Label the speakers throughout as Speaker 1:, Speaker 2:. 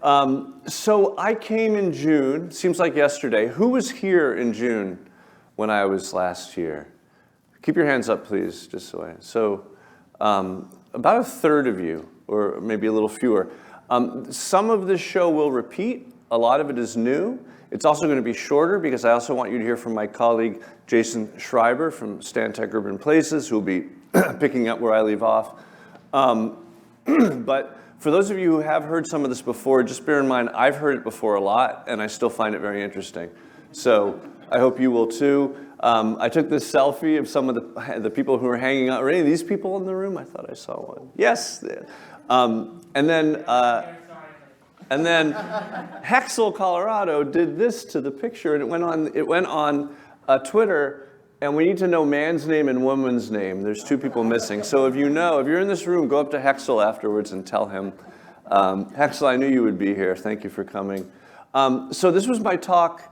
Speaker 1: So I came in June, seems like yesterday. Who was here in June when I was last here? Keep your hands up, please, just so I... So about a third of you, or maybe a little fewer. Some of this show will repeat. A lot of it is new. It's also going to be shorter because I also want you to hear from my colleague, Jason Schreiber from Stantec Urban Places, who will be picking up where I leave off. But for those of you who have heard some of this before, just bear in mind, I've heard it before a lot, and I still find it very interesting. So I hope you will too. I took this selfie of some of the people who were hanging out. Are any of these people in the room? I thought I saw one. Yes. And then Hexel, Colorado, did this to the picture, and it went on Twitter. And we need to know man's name and woman's name. There's two people missing. So if you're in this room, go up to Hexel afterwards and tell him, Hexel, I knew you would be here. Thank you for coming. So this was my talk,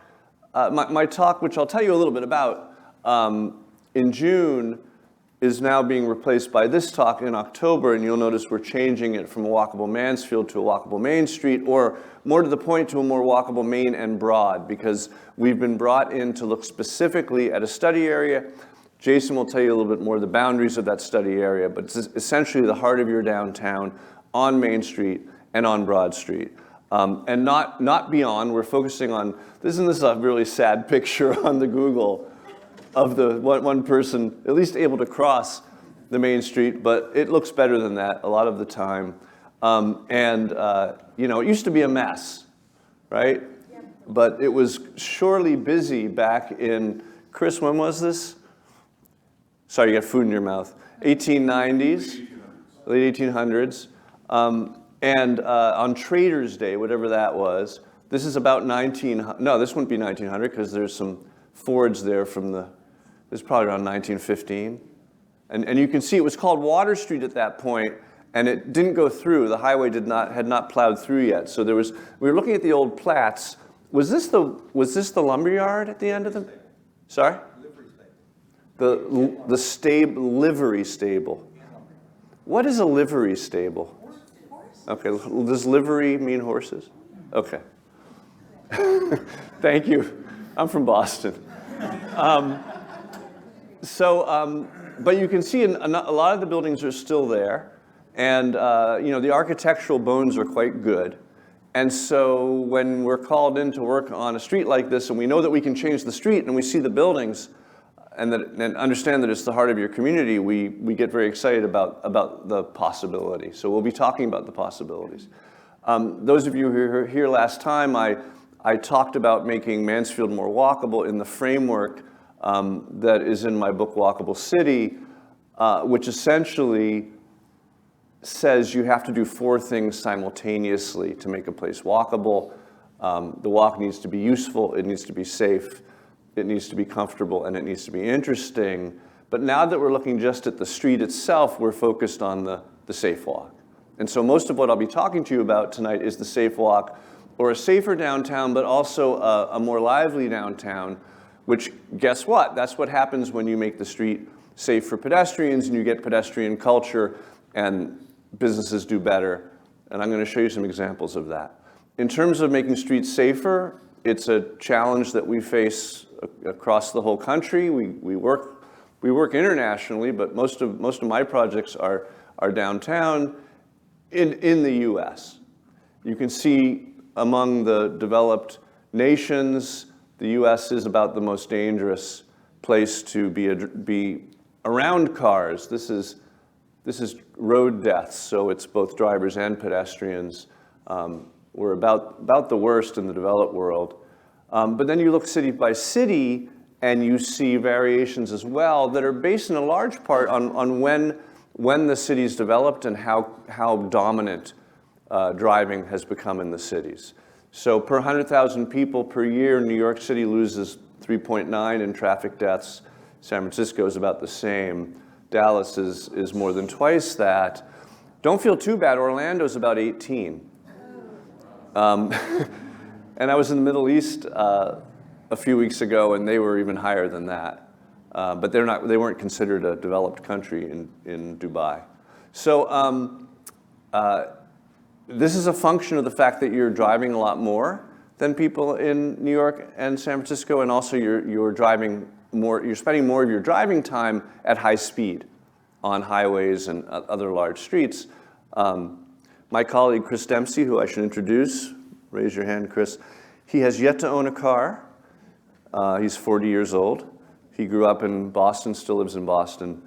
Speaker 1: which I'll tell you a little bit about, in June, is now being replaced by this talk in October, and you'll notice we're changing it from a walkable Mansfield to a walkable Main Street, or more to the point, to a more walkable Main and Broad, because we've been brought in to look specifically at a study area. Jason will tell you a little bit more of the boundaries of that study area, but it's essentially the heart of your downtown on Main Street and on Broad Street. And not beyond. We're focusing on, isn't this a really sad picture on the Google of the one person at least able to cross the Main Street, but it looks better than that a lot of the time. It used to be a mess, right? Yeah. But it was surely busy back in, Chris, when was this? Sorry, you got food in your mouth. 1890s, late 1800s. On Trader's Day, whatever that was, this is about no, this wouldn't be 1900 because there's some Fords there from this is probably around 1915. And you can see it was called Water Street at that point, and it didn't go through. The highway had not plowed through yet. So we were looking at the old plats. Was this the lumberyard at the end of the, sorry? The livery stable. What is a livery stable? Okay, does livery mean horses? Okay. Thank you. I'm from Boston. But you can see a lot of the buildings are still there, and the architectural bones are quite good. And so when we're called in to work on a street like this, and we know that we can change the street, and we see the buildings, and understand that it's the heart of your community, we get very excited about the possibility. So we'll be talking about the possibilities. Those of you who were here last time, I talked about making Mansfield more walkable in the framework that is in my book, Walkable City, which essentially says you have to do 4 things simultaneously to make a place walkable. The walk needs to be useful, it needs to be safe, it needs to be comfortable, and it needs to be interesting. But now that we're looking just at the street itself, we're focused on the safe walk. And so most of what I'll be talking to you about tonight is the safe walk, or a safer downtown, but also a more lively downtown, which, guess what? That's what happens when you make the street safe for pedestrians and you get pedestrian culture and businesses do better. And I'm going to show you some examples of that. In terms of making streets safer, it's a challenge that we face across the whole country. We work internationally, but most of my projects are downtown in the US. You can see among the developed nations, the US is about the most dangerous place to be around cars. This is road deaths, so it's both drivers and pedestrians. We're about the worst in the developed world. But then you look city by city, and you see variations as well that are based in a large part on when the city's developed and how dominant driving has become in the cities. So per 100,000 people per year, New York City loses 3.9 in traffic deaths. San Francisco is about the same. Dallas is more than twice that. Don't feel too bad, Orlando's about 18. And I was in the Middle East a few weeks ago, and they were even higher than that. But they weren't considered a developed country in Dubai. So This is a function of the fact that you're driving a lot more than people in New York and San Francisco, and also you're driving more, you're spending more of your driving time at high speed on highways and other large streets. My colleague Chris Dempsey, who I should introduce, raise your hand, Chris, he has yet to own a car. He's 40 years old. He grew up in Boston, still lives in Boston.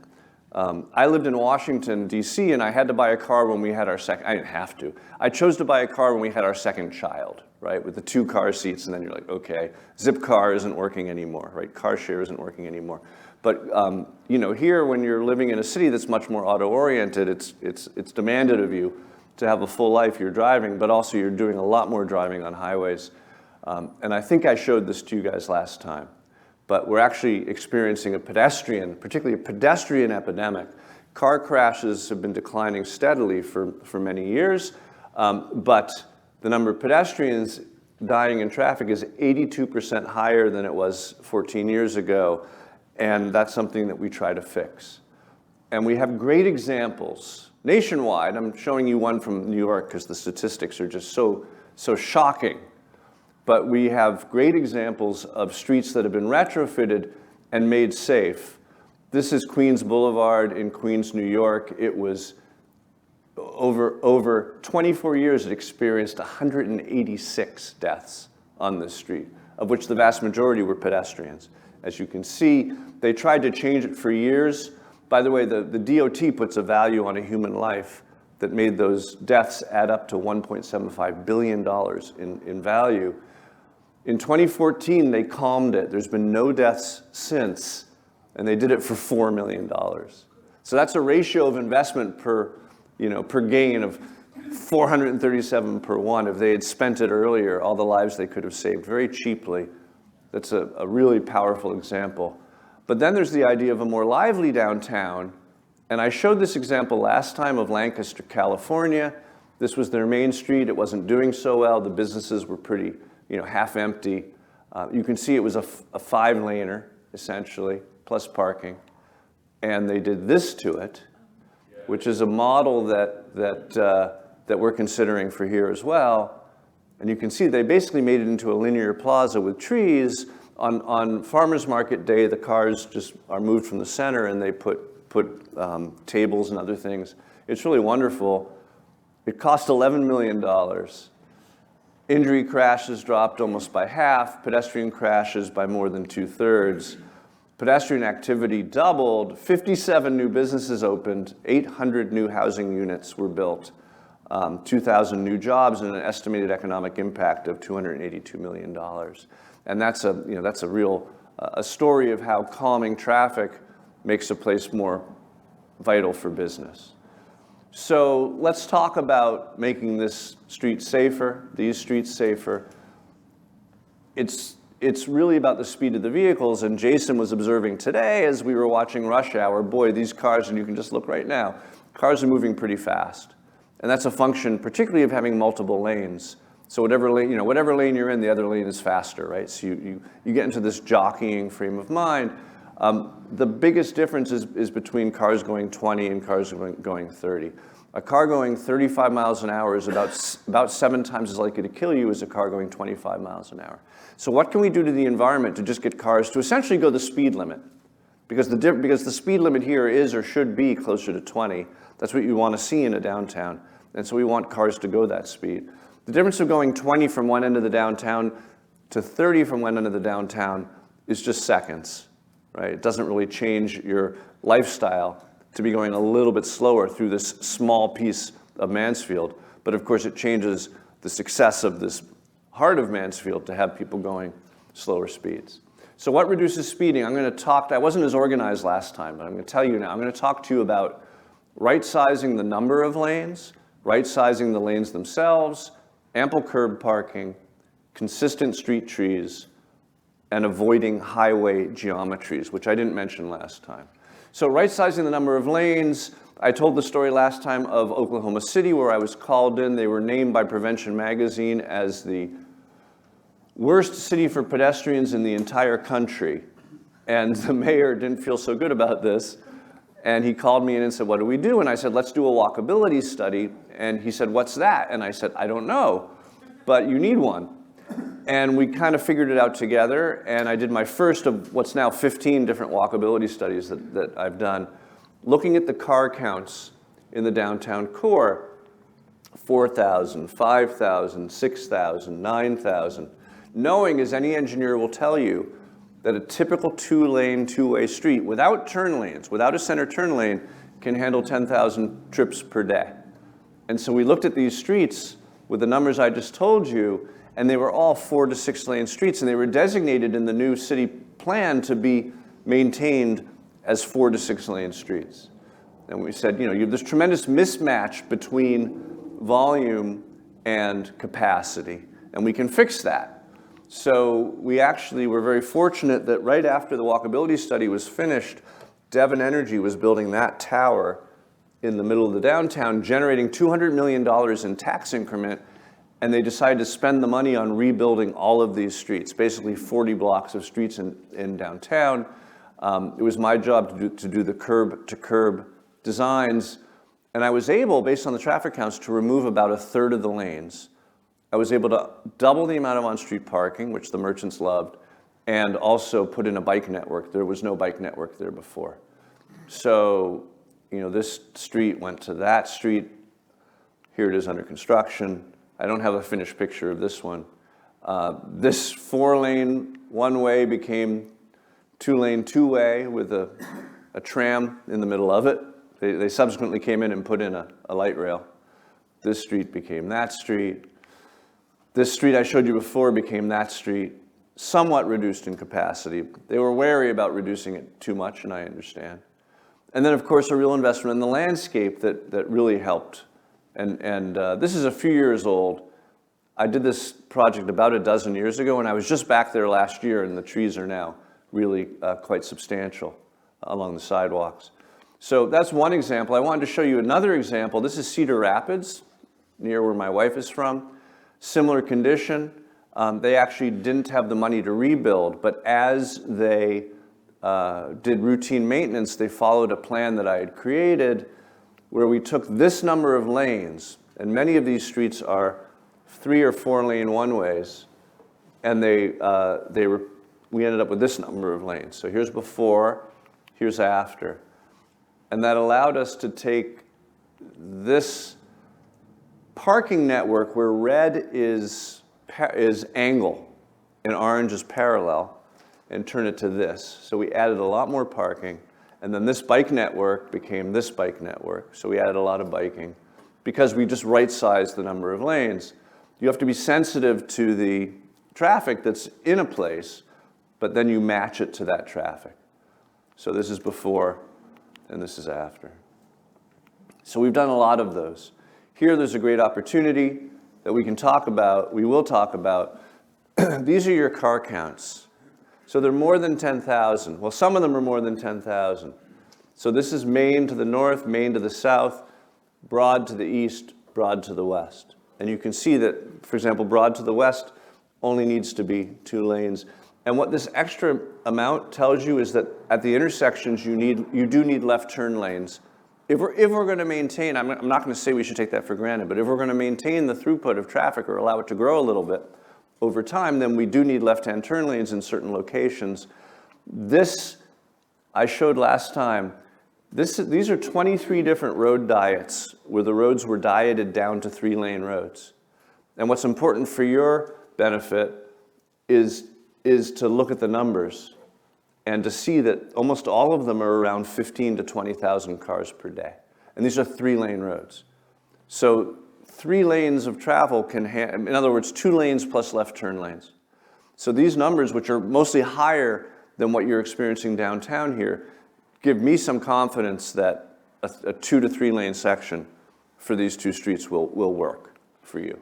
Speaker 1: I lived in Washington, D.C., and I had to buy a car when we had our second, I didn't have to. I chose to buy a car when we had our second child, right, with the 2 car seats, and then you're like, okay, Zipcar isn't working anymore, right, car share isn't working anymore. But you know, here, when you're living in a city that's much more auto-oriented, it's demanded of you to have a full life. You're driving, but also you're doing a lot more driving on highways. And I think I showed this to you guys last time. But we're actually experiencing a pedestrian, particularly a pedestrian epidemic. Car crashes have been declining steadily for many years, but the number of pedestrians dying in traffic is 82% higher than it was 14 years ago, and that's something that we try to fix. And we have great examples nationwide. I'm showing you one from New York because the statistics are just so shocking. But we have great examples of streets that have been retrofitted and made safe. This is Queens Boulevard in Queens, New York. It was over 24 years, it experienced 186 deaths on this street, of which the vast majority were pedestrians. As you can see, they tried to change it for years. By the way, the DOT puts a value on a human life that made those deaths add up to $1.75 billion in value. In 2014, they calmed it. There's been no deaths since, and they did it for $4 million. So that's a ratio of investment per gain of 437 per one. If they had spent it earlier, all the lives they could have saved very cheaply. That's a really powerful example. But then there's the idea of a more lively downtown, and I showed this example last time of Lancaster, California. This was their main street. It wasn't doing so well. The businesses were pretty half empty. You can see it was a 5-laner, essentially, plus parking. And they did this to it, which is a model that we're considering for here as well. And you can see they basically made it into a linear plaza with trees. On farmers market day, the cars just are moved from the center and they put tables and other things. It's really wonderful. It cost $11 million. Injury crashes dropped almost by half, pedestrian crashes by more than 2/3. Pedestrian activity doubled, 57 new businesses opened, 800 new housing units were built, 2,000 new jobs, and an estimated economic impact of $282 million. And that's a real story of how calming traffic makes a place more vital for business. So let's talk about making this street safer, these streets safer. It's really about the speed of the vehicles, and Jason was observing today as we were watching rush hour, boy, these cars, and you can just look right now, cars are moving pretty fast. And that's a function particularly of having multiple lanes. So whatever lane you're in, the other lane is faster, right? So you get into this jockeying frame of mind. The biggest difference is between cars going 20 and cars going 30. A car going 35 miles an hour is about 7 times as likely to kill you as a car going 25 miles an hour. So what can we do to the environment to just get cars to essentially go the speed limit? Because the speed limit here is or should be closer to 20. That's what you want to see in a downtown. And so we want cars to go that speed. The difference of going 20 from one end of the downtown to 30 from one end of the downtown is just seconds, right? It doesn't really change your lifestyle to be going a little bit slower through this small piece of Mansfield. But of course, it changes the success of this heart of Mansfield to have people going slower speeds. So what reduces speeding? I'm going to talk, I wasn't as organized last time, but I'm going to tell you now. I'm going to talk to you about right-sizing the number of lanes, right-sizing the lanes themselves, ample curb parking, consistent street trees, and avoiding highway geometries, which I didn't mention last time. So right-sizing the number of lanes, I told the story last time of Oklahoma City where I was called in. They were named by Prevention Magazine as the worst city for pedestrians in the entire country. And the mayor didn't feel so good about this. And he called me in and said, what do we do? And I said, let's do a walkability study. And he said, what's that? And I said, I don't know, but you need one. And we kind of figured it out together, and I did my first of what's now 15 different walkability studies that I've done, looking at the car counts in the downtown core, 4,000, 5,000, 6,000, 9,000, knowing, as any engineer will tell you, that a typical two-lane, two-way street without turn lanes, without a center turn lane, can handle 10,000 trips per day. And so we looked at these streets with the numbers I just told you, and they were all 4 to 6 lane streets, and they were designated in the new city plan to be maintained as 4 to 6 lane streets. And we said, you know, there's tremendous mismatch between volume and capacity, and we can fix that. So we actually were very fortunate that right after the walkability study was finished, Devon Energy was building that tower in the middle of the downtown, generating $200 million in tax increment, and they decided to spend the money on rebuilding all of these streets, basically 40 blocks of streets in downtown. It was my job to do the curb-to-curb designs, and I was able, based on the traffic counts, to remove about a third of the lanes. I was able to double the amount of on-street parking, which the merchants loved, and also put in a bike network. There was no bike network there before. So, you know, this street went to that street. Here it is under construction. I don't have a finished picture of this one. This 4-lane one-way became 2-lane two-way with a tram in the middle of it. They subsequently came in and put in a light rail. This street became that street. This street I showed you before became that street, somewhat reduced in capacity. They were wary about reducing it too much, and I understand. And then, of course, a real investment in the landscape that really helped. And this is a few years old. I did this project about a dozen years ago, and I was just back there last year, and the trees are now really quite substantial along the sidewalks. So that's one example. I wanted to show you another example. This is Cedar Rapids, near where my wife is from. Similar condition. They actually didn't have the money to rebuild, but as they did routine maintenance, they followed a plan that I had created where we took this number of lanes, and many of these streets are 3 or 4 lane one-ways, and we ended up with this number of lanes. So here's before, here's after. And that allowed us to take this parking network where red is angle and orange is parallel and turn it to this. So we added a lot more parking. And then this bike network became this bike network. So we added a lot of biking because we just right-sized the number of lanes. You have to be sensitive to the traffic that's in a place, but then you match it to that traffic. So this is before, and this is after. So we've done a lot of those. Here there's a great opportunity that we can talk about, we will talk about. These are your car counts. So they're more than 10,000. Well, some of them are more than 10,000. So this is Maine to the north, Maine to the south, Broad to the east, Broad to the west. And you can see that, for example, Broad to the west only needs to be 2 lanes. And what this extra amount tells you is that at the intersections, you do need left turn lanes. If we're going to maintain, I'm not going to say we should take that for granted, but if we're going to maintain the throughput of traffic or allow it to grow a little bit over time, then we do need left-hand turn lanes in certain locations. This, I showed last time, these are 23 different road diets where the roads were dieted down to 3-lane roads. And what's important for your benefit is to look at the numbers and to see that almost all of them are around 15 to 20,000 cars per day. And these are 3-lane roads. So 3 lanes of travel can, in other words, 2 lanes plus left turn lanes. So these numbers, which are mostly higher than what you're experiencing downtown here, give me some confidence that a 2 to 3 lane section for these 2 streets will work for you.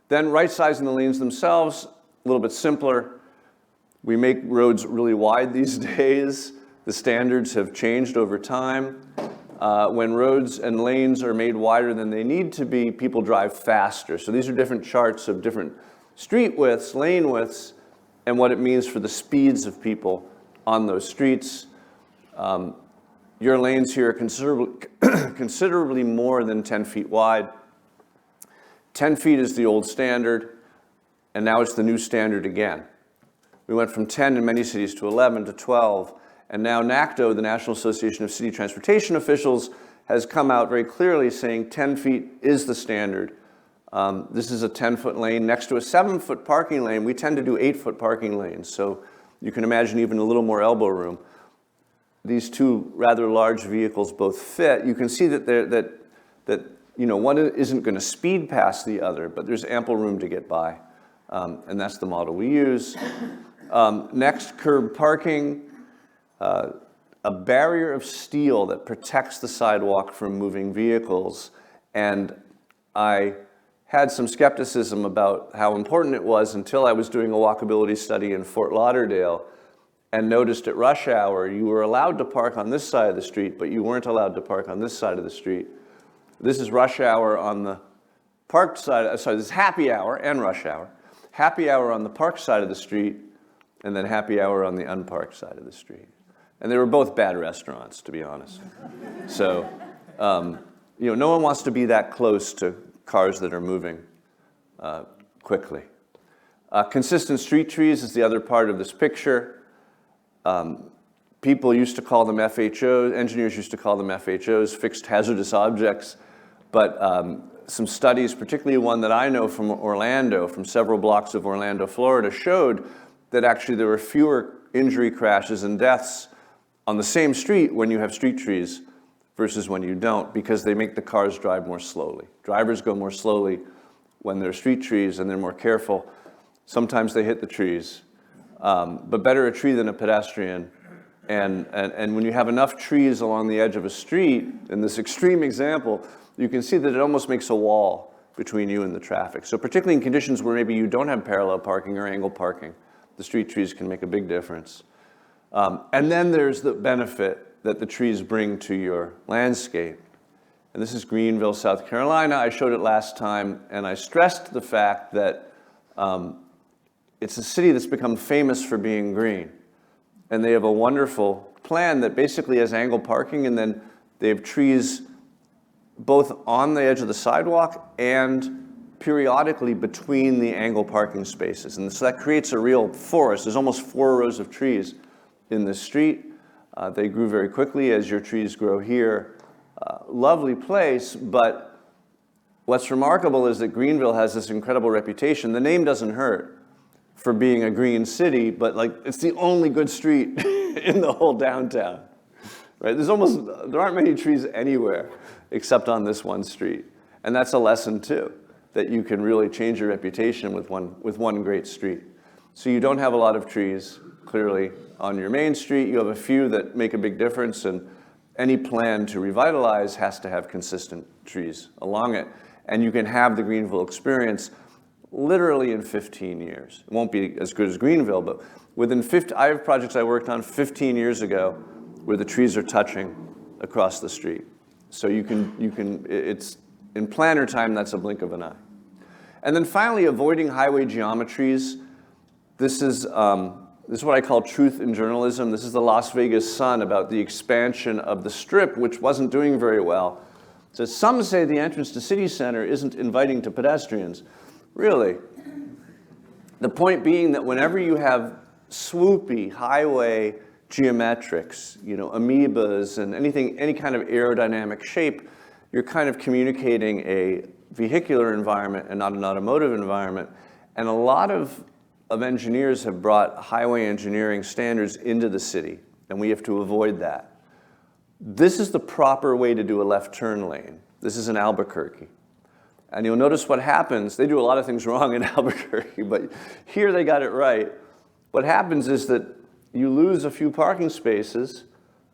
Speaker 1: Then right-sizing the lanes themselves, a little bit simpler. We make roads really wide these days. The standards have changed over time. When roads and lanes are made wider than they need to be, people drive faster. So these are different charts of different street widths, lane widths, and what it means for the speeds of people on those streets. Your lanes here are considerably more than 10 feet wide. 10 feet is the old standard, and now it's the new standard again. We went from 10 in many cities to 11 to 12, and now NACTO, the National Association of City Transportation Officials, has come out very clearly saying 10 feet is the standard. This is a 10-foot lane next to a 7-foot parking lane. We tend to do 8-foot parking lanes, so you can imagine even a little more elbow room. These two rather large vehicles both fit. You can see that one isn't going to speed past the other, but there's ample room to get by, and that's the model we use. Next, curb parking, a barrier of steel that protects the sidewalk from moving vehicles, and I had some skepticism about how important it was until I was doing a walkability study in Fort Lauderdale and noticed at rush hour you were allowed to park on this side of the street, but you weren't allowed to park on this side of the street. This is rush hour on the park side, sorry, this is happy hour and rush hour. Happy hour on the park side of the street, and then happy hour on the unparked side of the street. And they were both bad restaurants, to be honest. So, no one wants to be that close to cars that are moving quickly. Consistent street trees is the other part of this picture. People used to call them FHOs, engineers used to call them FHOs, fixed hazardous objects, but some studies, particularly one that I know from Orlando, from several blocks of Orlando, Florida, showed that actually there were fewer injury crashes and deaths on the same street when you have street trees versus when you don't, because they make the cars drive more slowly. Drivers go more slowly when there are street trees and they're more careful. Sometimes they hit the trees, but better a tree than a pedestrian. And when you have enough trees along the edge of a street, in this extreme example, you can see that it almost makes a wall between you and the traffic. So particularly in conditions where maybe you don't have parallel parking or angle parking, the street trees can make a big difference. And then there's the benefit that the trees bring to your landscape. And this is Greenville, South Carolina. I showed it last time, and I stressed the fact that it's a city that's become famous for being green. And they have a wonderful plan that basically has angle parking, and then they have trees both on the edge of the sidewalk and periodically between the angle parking spaces. And so that creates a real forest. There's almost 4 rows of trees in the street. They grew very quickly as your trees grow here. Lovely place, but what's remarkable is that Greenville has this incredible reputation. The name doesn't hurt for being a green city, but it's the only good street in the whole downtown, right? There aren't many trees anywhere except on this one street. And that's a lesson too, that you can really change your reputation with one great street. So you don't have a lot of trees, clearly, on your main street. You have a few that make a big difference, and any plan to revitalize has to have consistent trees along it. And you can have the Greenville experience literally in 15 years. It won't be as good as Greenville, but I have projects I worked on 15 years ago where the trees are touching across the street. So it's in planner time, that's a blink of an eye. And then finally, avoiding highway geometries. This is what I call truth in journalism. This is the Las Vegas Sun about the expansion of the Strip, which wasn't doing very well. So some say the entrance to City Center isn't inviting to pedestrians. Really? The point being that whenever you have swoopy highway geometrics, amoebas and any kind of aerodynamic shape, you're kind of communicating a vehicular environment and not an automotive environment. And a lot of engineers have brought highway engineering standards into the city, and we have to avoid that. This is the proper way to do a left turn lane. This is in Albuquerque. And you'll notice what happens. They do a lot of things wrong in Albuquerque, but here they got it right. What happens is that you lose a few parking spaces,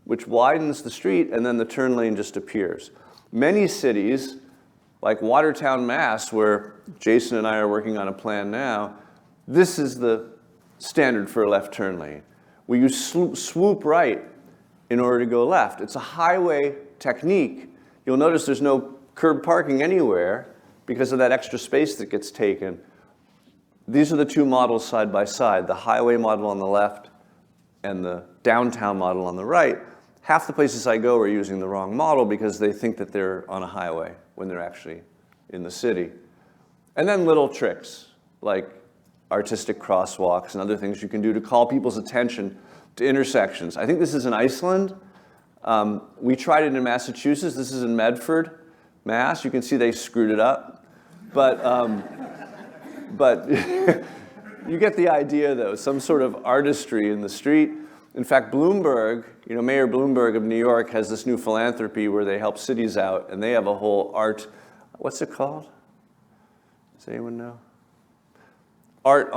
Speaker 1: which widens the street, and then the turn lane just appears. Many cities, like Watertown, Mass., where Jason and I are working on a plan now, this is the standard for a left turn lane, where you swoop right in order to go left. It's a highway technique. You'll notice there's no curb parking anywhere because of that extra space that gets taken. These are the two models side by side, the highway model on the left and the downtown model on the right. half the places I go are using the wrong model because they think that they're on a highway when they're actually in the city. And then little tricks like artistic crosswalks and other things you can do to call people's attention to intersections. I think this is in Iceland. We tried it in Massachusetts. This is in Medford, Mass. You can see they screwed it up. But you get the idea, though, some sort of artistry in the street. In fact, Bloomberg, Mayor Bloomberg of New York has this new philanthropy where they help cities out, and they have a whole art, what's it called? Does anyone know? Art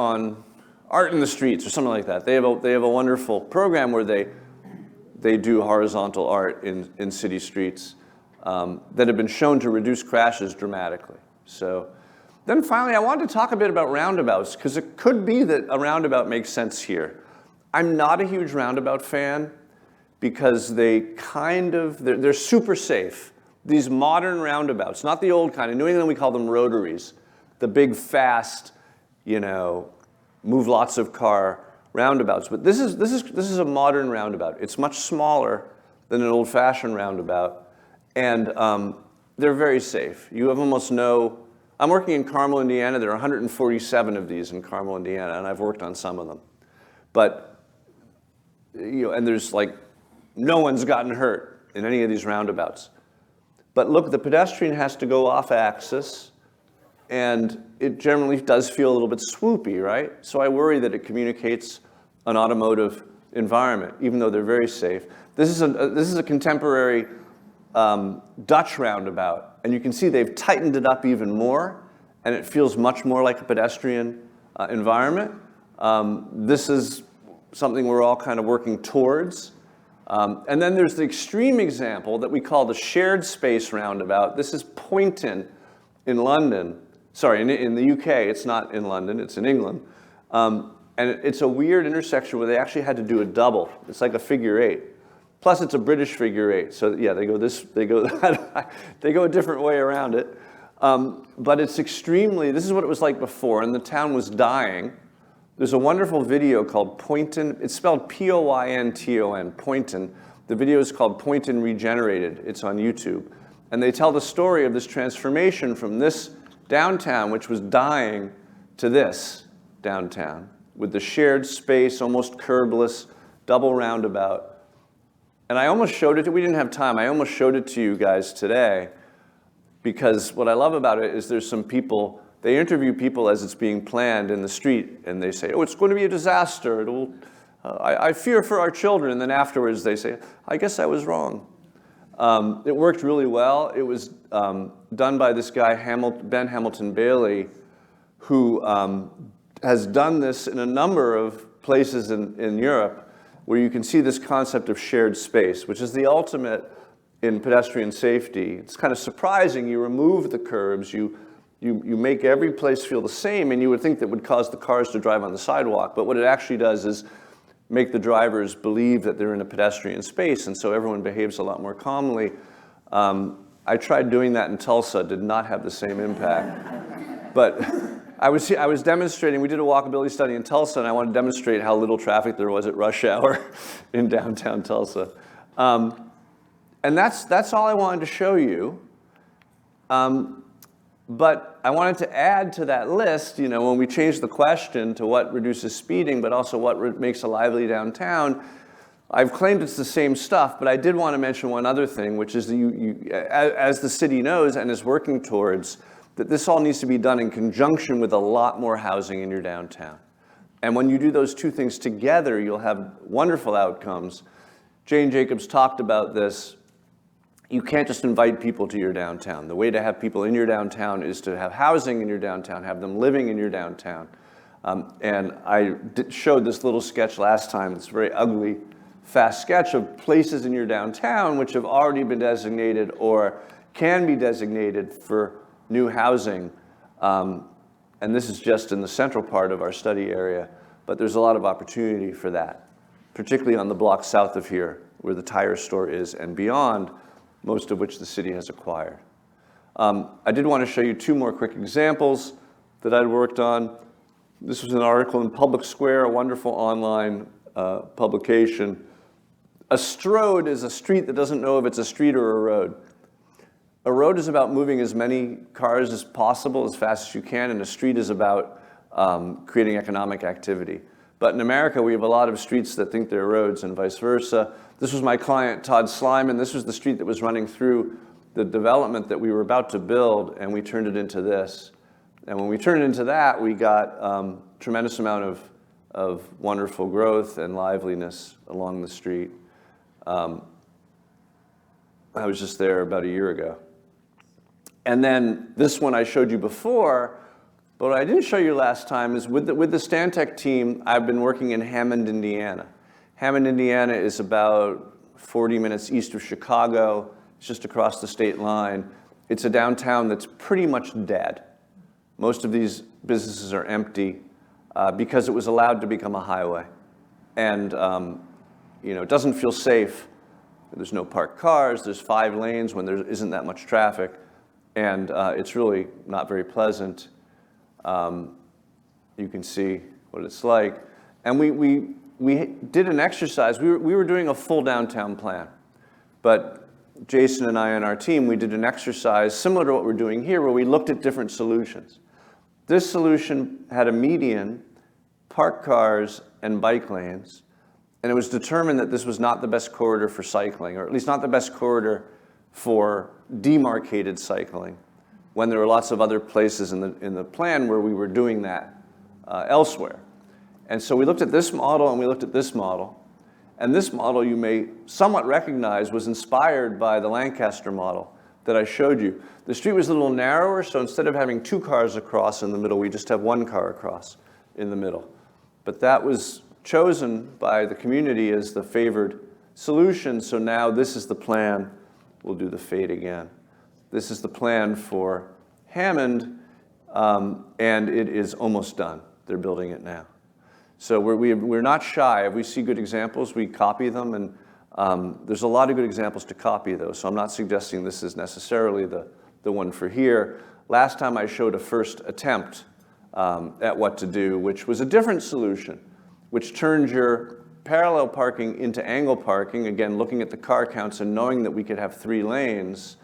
Speaker 1: in the streets or something like that. They have a wonderful program where they do horizontal art in city streets that have been shown to reduce crashes dramatically. So then finally, I wanted to talk a bit about roundabouts because it could be that a roundabout makes sense here. I'm not a huge roundabout fan because they're super safe. These modern roundabouts, not the old kind. In New England, we call them rotaries. The big, fast, move lots of car roundabouts. But this is a modern roundabout. It's much smaller than an old-fashioned roundabout, and they're very safe. You have almost no. I'm working in Carmel, Indiana. There are 147 of these in Carmel, Indiana, and I've worked on some of them. But and there's no one's gotten hurt in any of these roundabouts. But look, the pedestrian has to go off axis, and it generally does feel a little bit swoopy, right? So I worry that it communicates an automotive environment, even though they're very safe. This is a contemporary Dutch roundabout, and you can see they've tightened it up even more, and it feels much more like a pedestrian environment. This is something we're all kind of working towards. And then there's the extreme example that we call the shared space roundabout. This is Poynton in London. Sorry, in the UK. It's not in London, it's in England. And it's a weird intersection where they actually had to do a double. It's like a figure eight. Plus it's a British figure eight. So yeah, they go a different way around it. But it's this is what it was like before, and the town was dying. There's a wonderful video called Poynton. It's spelled Poynton, Poynton. The video is called Poynton Regenerated. It's on YouTube. And they tell the story of this transformation from this downtown, which was dying, to this downtown, with the shared space, almost curbless, double roundabout. And I almost showed it we didn't have time. I almost showed it to you guys today, because what I love about it is there's some people. They interview people as it's being planned in the street, and they say, "Oh, it's going to be a disaster. I fear for our children." And then afterwards, they say, "I guess I was wrong." It worked really well. It was done by this guy, Ben Hamilton Bailey, who has done this in a number of places in Europe, where you can see this concept of shared space, which is the ultimate in pedestrian safety. It's kind of surprising. You remove the curbs. You make every place feel the same, and you would think that would cause the cars to drive on the sidewalk. But what it actually does is make the drivers believe that they're in a pedestrian space, and so everyone behaves a lot more calmly. I tried doing that in Tulsa, did not have the same impact. But I was demonstrating, we did a walkability study in Tulsa, and I wanted to demonstrate how little traffic there was at rush hour in downtown Tulsa. And that's all I wanted to show you. But I wanted to add to that list, when we changed the question to what reduces speeding, but also what makes a lively downtown, I've claimed it's the same stuff, but I did want to mention one other thing, which is as the city knows and is working towards, that this all needs to be done in conjunction with a lot more housing in your downtown. And when you do those two things together, you'll have wonderful outcomes. Jane Jacobs talked about this. You can't just invite people to your downtown. The way to have people in your downtown is to have housing in your downtown, have them living in your downtown. And I showed this little sketch last time. It's a very ugly, fast sketch of places in your downtown which have already been designated or can be designated for new housing. And this is just in the central part of our study area, but there's a lot of opportunity for that, particularly on the block south of here, where the tire store is, and beyond, most of which the city has acquired. I did want to show you two more quick examples that I'd worked on. This was an article in Public Square, a wonderful online publication A strode is a street that doesn't know if it's a street or a road. A road is about moving as many cars as possible, as fast as you can, and a street is about creating economic activity. But in America, we have a lot of streets that think they're roads and vice versa. This was my client, Todd Slyman. This was the street that was running through the development that we were about to build, and we turned it into this. And when we turned it into that, we got tremendous amount of wonderful growth and liveliness along the street. I was just there about a year ago. And then this one I showed you before, but what I didn't show you last time is with the Stantec team, I've been working in Hammond, Indiana. Hammond, Indiana is about 40 minutes east of Chicago. It's just across the state line. It's a downtown that's pretty much dead. Most of these businesses are empty because it was allowed to become a highway. And it doesn't feel safe. There's no parked cars. There's 5 lanes when there isn't that much traffic. And it's really not very pleasant. You can see what it's like. And we did an exercise. We were doing a full downtown plan. But Jason and I and our team, we did an exercise similar to what we're doing here, where we looked at different solutions. This solution had a median, parked cars, and bike lanes. And it was determined that this was not the best corridor for cycling, or at least not the best corridor for demarcated cycling, when there were lots of other places in the plan where we were doing that elsewhere. And so we looked at this model and we looked at this model. And this model, you may somewhat recognize, was inspired by the Lancaster model that I showed you. The street was a little narrower, so instead of having 2 cars across in the middle, we just have 1 car across in the middle. But that was chosen by the community as the favored solution, so now this is the plan. We'll do the fade again. This is the plan for Hammond, and it is almost done. They're building it now. So we're not shy. If we see good examples, we copy them, and there's a lot of good examples to copy, though, so I'm not suggesting this is necessarily the one for here. Last time I showed a first attempt at what to do, which was a different solution, which turned your parallel parking into angle parking, again, looking at the car counts and knowing that we could have 3 lanes,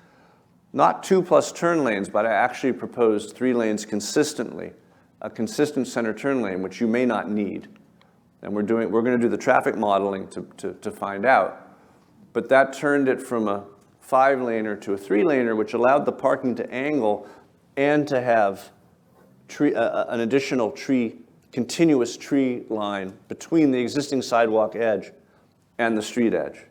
Speaker 1: not 2 plus turn lanes, but I actually proposed 3 lanes consistently, a consistent center turn lane, which you may not need. And we're going to do the traffic modeling to find out. But that turned it from a 5-laner to a 3-laner, which allowed the parking to angle and to have an additional continuous tree line between the existing sidewalk edge and the street edge.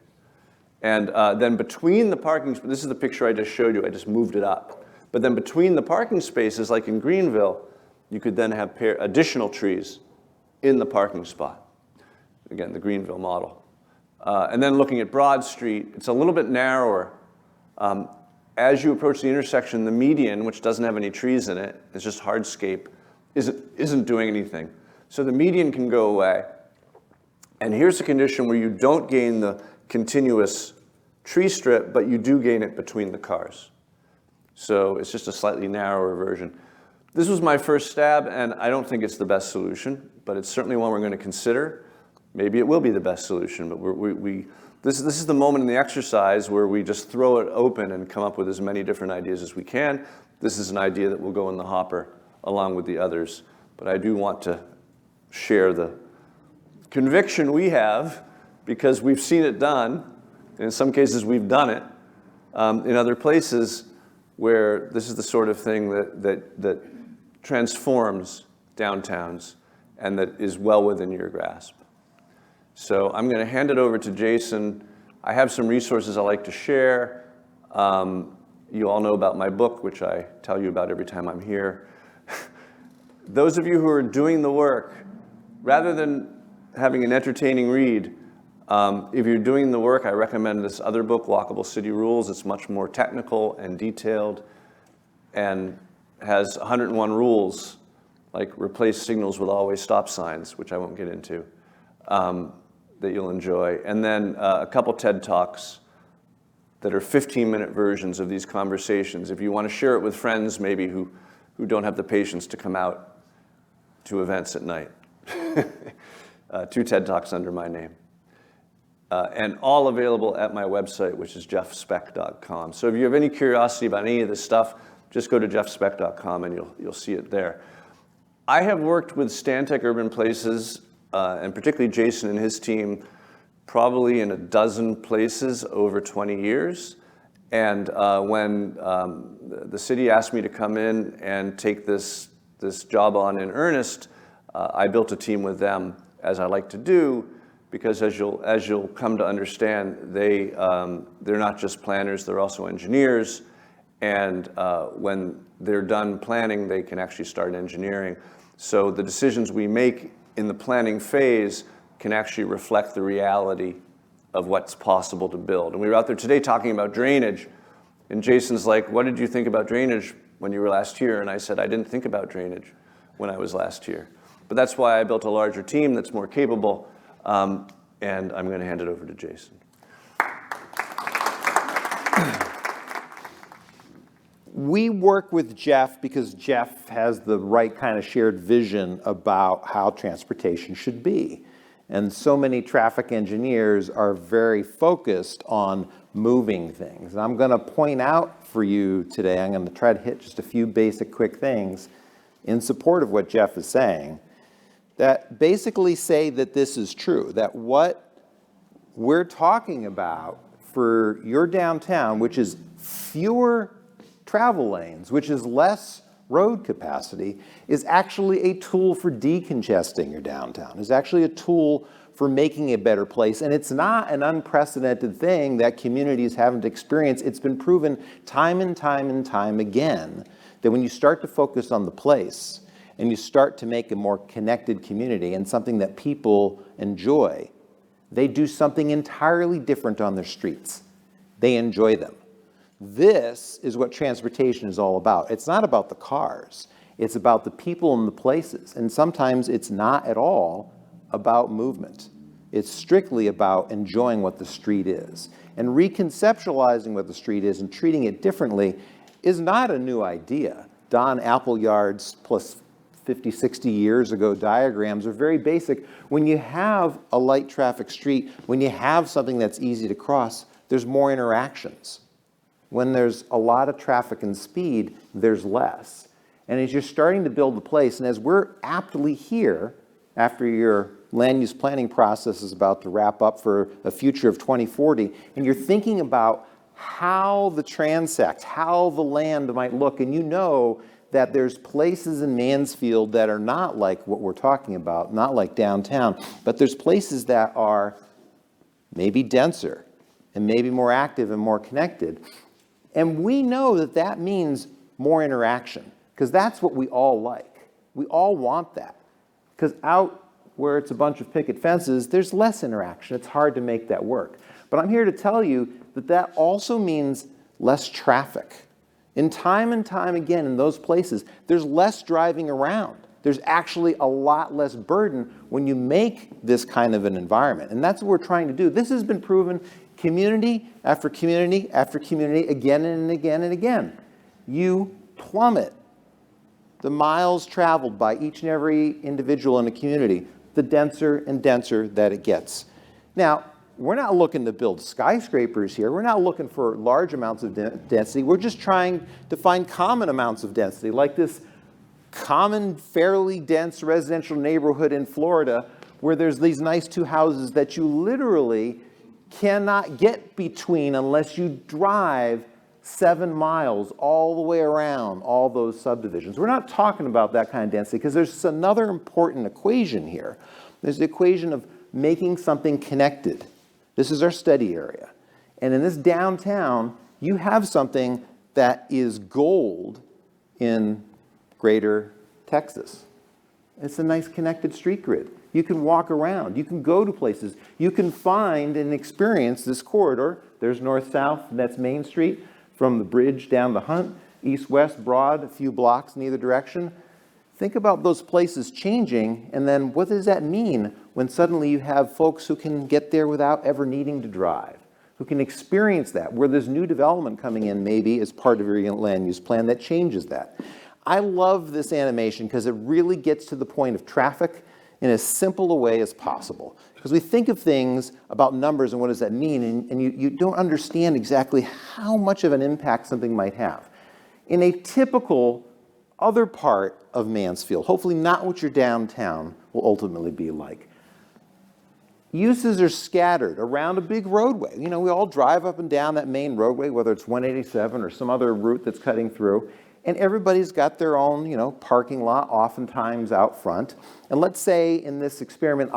Speaker 1: And then between the parking, this is the picture I just showed you, I just moved it up. But then between the parking spaces, like in Greenville, you could then have additional trees in the parking spot. Again, the Greenville model. And then looking at Broad Street, it's a little bit narrower. As you approach the intersection, the median, which doesn't have any trees in it, it's just hardscape, isn't doing anything. So the median can go away. And here's a condition where you don't gain the continuous tree strip, but you do gain it between the cars. So it's just a slightly narrower version. This was my first stab, and I don't think it's the best solution, but it's certainly one we're going to consider. Maybe it will be the best solution, but this is the moment in the exercise where we just throw it open and come up with as many different ideas as we can. This is an idea that will go in the hopper along with the others, but I do want to share the conviction we have because we've seen it done. In some cases, we've done it. In other places where this is the sort of thing that transforms downtowns and that is well within your grasp. So I'm going to hand it over to Jason. I have some resources I like to share. You all know about my book, which I tell you about every time I'm here. Those of you who are doing the work, rather than having an entertaining read, if you're doing the work, I recommend this other book, Walkable City Rules. It's much more technical and detailed and has 101 rules, like replace signals with always stop signs, which I won't get into, that you'll enjoy. And then a couple TED Talks that are 15-minute versions of these conversations. If you want to share it with friends maybe who don't have the patience to come out to events at night. 2 TED Talks under my name. and all available at my website, which is jeffspeck.com. So if you have any curiosity about any of this stuff, just go to jeffspeck.com and you'll see it there. I have worked with Stantec Urban Places, and particularly Jason and his team, probably in a dozen places over 20 years. And when the city asked me to come in and take this job on in earnest, I built a team with them, as I like to do, because as you'll come to understand, they're not just planners, they're also engineers. And when they're done planning, they can actually start engineering. So the decisions we make in the planning phase can actually reflect the reality of what's possible to build. And we were out there today talking about drainage, and Jason's like, what did you think about drainage when you were last here? And I said, I didn't think about drainage when I was last here. But that's why I built a larger team that's more capable, and I'm going to hand it over to Jason.
Speaker 2: We work with Jeff because Jeff has the right kind of shared vision about how transportation should be. And so many traffic engineers are very focused on moving things. And I'm going to point out for you today, I'm going to try to hit just a few basic quick things in support of what Jeff is saying that basically say that this is true, that what we're talking about for your downtown, which is fewer travel lanes, which is less road capacity, is actually a tool for decongesting your downtown, is actually a tool for making a better place. And it's not an unprecedented thing that communities haven't experienced. It's been proven time and time and time again that when you start to focus on the place and you start to make a more connected community and something that people enjoy, they do something entirely different on their streets. They enjoy them. This is what transportation is all about. It's not about the cars. It's about the people and the places. And sometimes it's not at all about movement. It's strictly about enjoying what the street is. And reconceptualizing what the street is and treating it differently is not a new idea. Don Appleyard's plus 50, 60 years ago diagrams are very basic. When you have a light traffic street, when you have something that's easy to cross, there's more interactions. When there's a lot of traffic and speed, there's less. And as you're starting to build the place, and as we're aptly here, after your land use planning process is about to wrap up for a future of 2040, and you're thinking about how the transect, how the land might look, and you know that there's places in Mansfield that are not like what we're talking about, not like downtown, but there's places that are maybe denser and maybe more active and more connected. And we know that that means more interaction, because that's what we all like. We all want that. Because out where it's a bunch of picket fences, there's less interaction. It's hard to make that work. But I'm here to tell you that that also means less traffic. And time again in those places, there's less driving around. There's actually a lot less burden when you make this kind of an environment. And that's what we're trying to do. This has been proven community after community after community, again and again and again. You plummet the miles traveled by each and every individual in a community, the denser and denser that it gets. Now, we're not looking to build skyscrapers here. We're not looking for large amounts of density. We're just trying to find common amounts of density, like this common, fairly dense residential neighborhood in Florida where there's these nice two houses that you literally cannot get between unless you drive 7 miles all the way around all those subdivisions. We're not talking about that kind of density because there's another important equation here. There's the equation of making something connected. This is our study area. And in this downtown, you have something that is gold in greater Texas. It's a nice connected street grid. You can walk around. You can go to places. You can find and experience this corridor. There's north-south, that's Main Street. From the bridge down the Hunt, east-west, broad, a few blocks in either direction. Think about those places changing, and then what does that mean when suddenly you have folks who can get there without ever needing to drive, who can experience that, where there's new development coming in maybe as part of your land use plan that changes that. I love this animation because it really gets to the point of traffic in as simple a way as possible. Because Because we think of things about numbers and what does that mean, and you don't understand exactly how much of an impact something might have. In a typical other part of Mansfield, hopefully not what your downtown will ultimately be like, uses are scattered around a big roadway. We all drive up and down that main roadway, whether it's 187 or some other route that's cutting through, and everybody's got their own, parking lot oftentimes out front. And let's say in this experiment,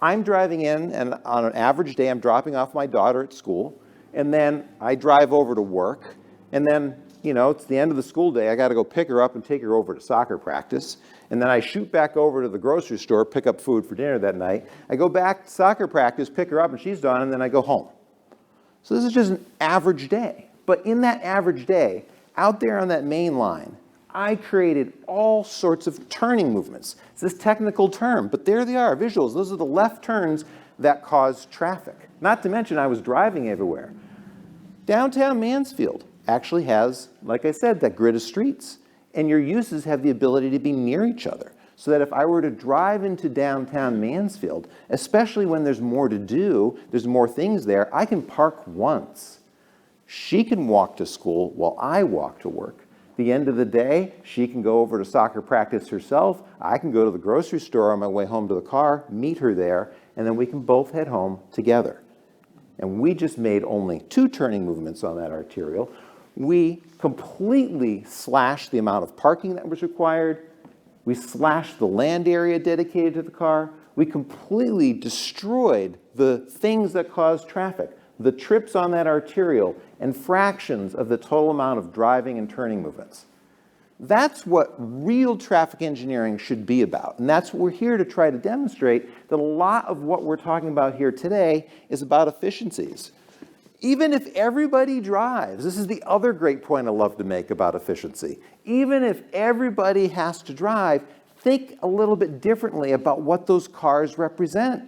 Speaker 2: I'm driving in, and on an average day, I'm dropping off my daughter at school, and then I drive over to work, and then, it's the end of the school day, I got to go pick her up and take her over to soccer practice, and then I shoot back over to the grocery store, pick up food for dinner that night. I go back to soccer practice, pick her up, and she's done, and then I go home. So this is just an average day. But in that average day, out there on that main line, I created all sorts of turning movements. It's this technical term, but there they are, visuals. Those are the left turns that cause traffic. Not to mention I was driving everywhere. Downtown Mansfield actually has, like I said, that grid of streets. And your uses have the ability to be near each other. So that if I were to drive into downtown Mansfield, especially when there's more to do, there's more things there, I can park once. She can walk to school while I walk to work. The end of the day, she can go over to soccer practice herself. I can go to the grocery store on my way home to the car, meet her there, and then we can both head home together. And we just made only 2 turning movements on that arterial. We completely slashed the amount of parking that was required. We slashed the land area dedicated to the car. We completely destroyed the things that cause traffic, the trips on that arterial, and fractions of the total amount of driving and turning movements. That's what real traffic engineering should be about. And that's what we're here to try to demonstrate, that a lot of what we're talking about here today is about efficiencies. Even if everybody drives, this is the other great point I love to make about efficiency. Even if everybody has to drive, think a little bit differently about what those cars represent.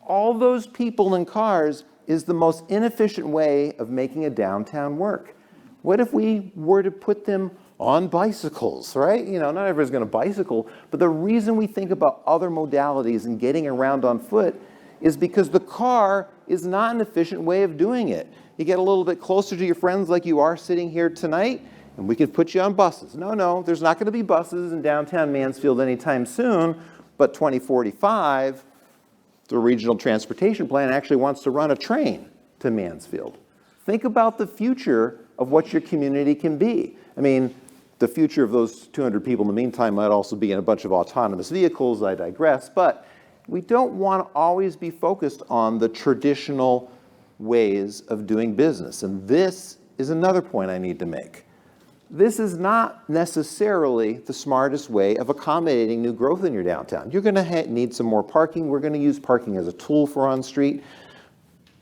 Speaker 2: All those people in cars is the most inefficient way of making a downtown work. What if we were to put them on bicycles, right? Not everybody's going to bicycle, but the reason we think about other modalities and getting around on foot is because the car is not an efficient way of doing it. You get a little bit closer to your friends like you are sitting here tonight, and we could put you on buses. No, there's not going to be buses in downtown Mansfield anytime soon, but 2045, the Regional Transportation Plan actually wants to run a train to Mansfield. Think about the future of what your community can be. The future of those 200 people in the meantime might also be in a bunch of autonomous vehicles. I digress, but we don't want to always be focused on the traditional ways of doing business. And this is another point I need to make. This is not necessarily the smartest way of accommodating new growth in your downtown. You're going to need some more parking. We're going to use parking as a tool for on-street.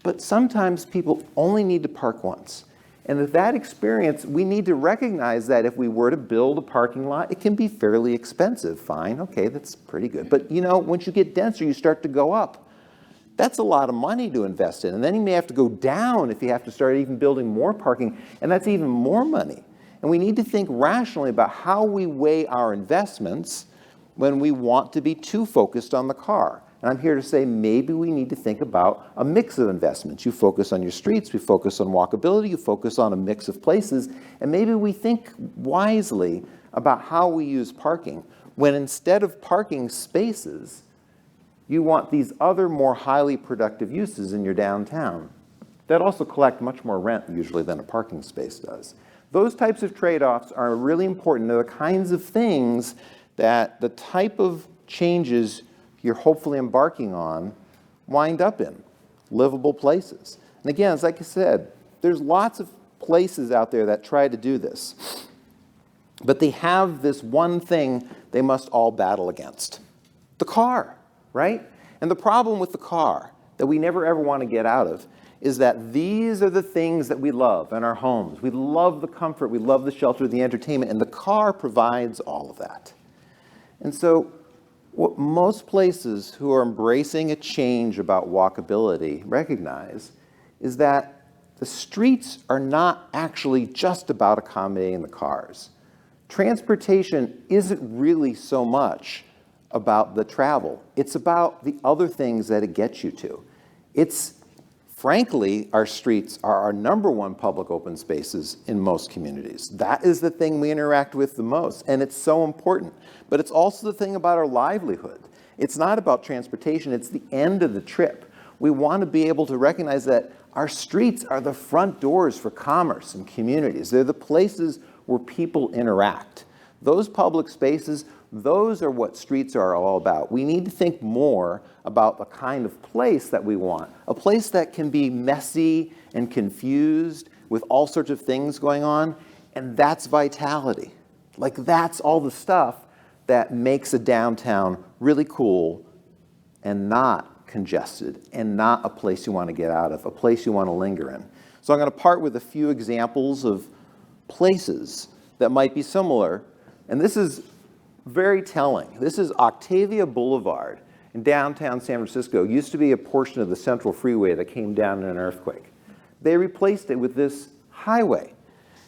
Speaker 2: But sometimes people only need to park once. And with that experience, we need to recognize that if we were to build a parking lot, it can be fairly expensive. Fine, okay, that's pretty good. But once you get denser, you start to go up. That's a lot of money to invest in. And then you may have to go down if you have to start even building more parking, and that's even more money. And we need to think rationally about how we weigh our investments when we want to be too focused on the car. And I'm here to say maybe we need to think about a mix of investments. You focus on your streets, we focus on walkability, you focus on a mix of places, and maybe we think wisely about how we use parking when instead of parking spaces, you want these other more highly productive uses in your downtown that also collect much more rent usually than a parking space does. Those types of trade-offs are really important. They're the kinds of things that the type of changes you're hopefully embarking on wind up in livable places. And again, as like I said, there's lots of places out there that try to do this, but they have this one thing they must all battle against: the car, right? And the problem with the car that we never ever want to get out of is that these are the things that we love in our homes. We love the comfort, we love the shelter, the entertainment, and the car provides all of that. And so what most places who are embracing a change about walkability recognize is that the streets are not actually just about accommodating the cars. Transportation isn't really so much about the travel. It's about the other things that it gets you to. Frankly, our streets are our #1 public open spaces in most communities. That is the thing we interact with the most, and it's so important. But it's also the thing about our livelihood. It's not about transportation, it's the end of the trip. We want to be able to recognize that our streets are the front doors for commerce and communities. They're the places where people interact. Those public spaces, those are what streets are all about. We need to think more about the kind of place that we want. A place that can be messy and confused with all sorts of things going on, and that's vitality. Like, that's all the stuff that makes a downtown really cool and not congested and not a place you want to get out of, a place you want to linger in. So I'm going to part with a few examples of places that might be similar, and this is very telling. This is Octavia Boulevard in downtown San Francisco. It used to be a portion of the Central Freeway that came down in an earthquake. They replaced it with this highway.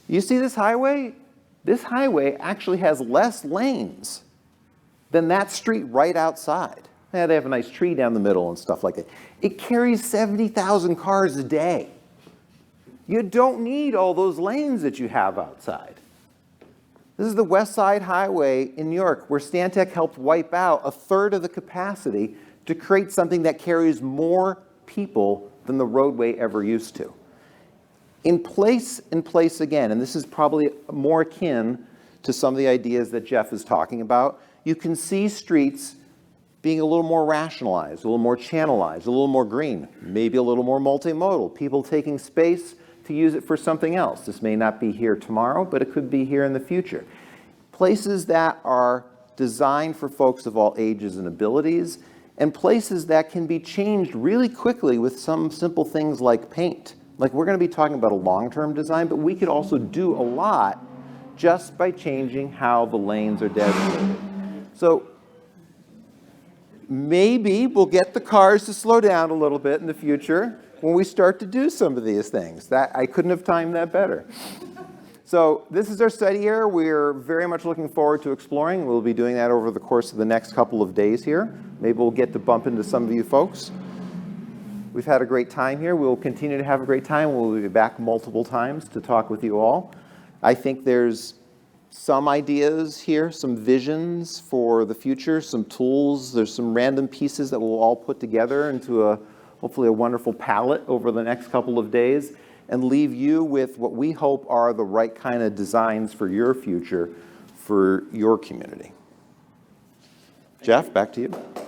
Speaker 2: You see this highway? This highway actually has less lanes than that street right outside. Yeah, they have a nice tree down the middle and stuff like that. It carries 70,000 cars a day. You don't need all those lanes that you have outside. This is the West Side Highway in New York, where Stantec helped wipe out a third of the capacity to create something that carries more people than the roadway ever used to. In place again, and this is probably more akin to some of the ideas that Jeff is talking about, you can see streets being a little more rationalized, a little more channelized, a little more green, maybe a little more multimodal, people taking space to use it for something else. This may not be here tomorrow, but it could be here in the future. Places that are designed for folks of all ages and abilities, and places that can be changed really quickly with some simple things like paint. Like, we're going to be talking about a long-term design, but we could also do a lot just by changing how the lanes are designated. So maybe we'll get the cars to slow down a little bit in the future when we start to do some of these things. I couldn't have timed that better. So this is our study area. We're very much looking forward to exploring. We'll be doing that over the course of the next couple of days here. Maybe we'll get to bump into some of you folks. We've had a great time here. We'll continue to have a great time. We'll be back multiple times to talk with you all. I think there's some ideas here, some visions for the future, some tools. There's some random pieces that we'll all put together into hopefully a wonderful palette over the next couple of days, and leave you with what we hope are the right kind of designs for your future, for your community. Jeff, back to you.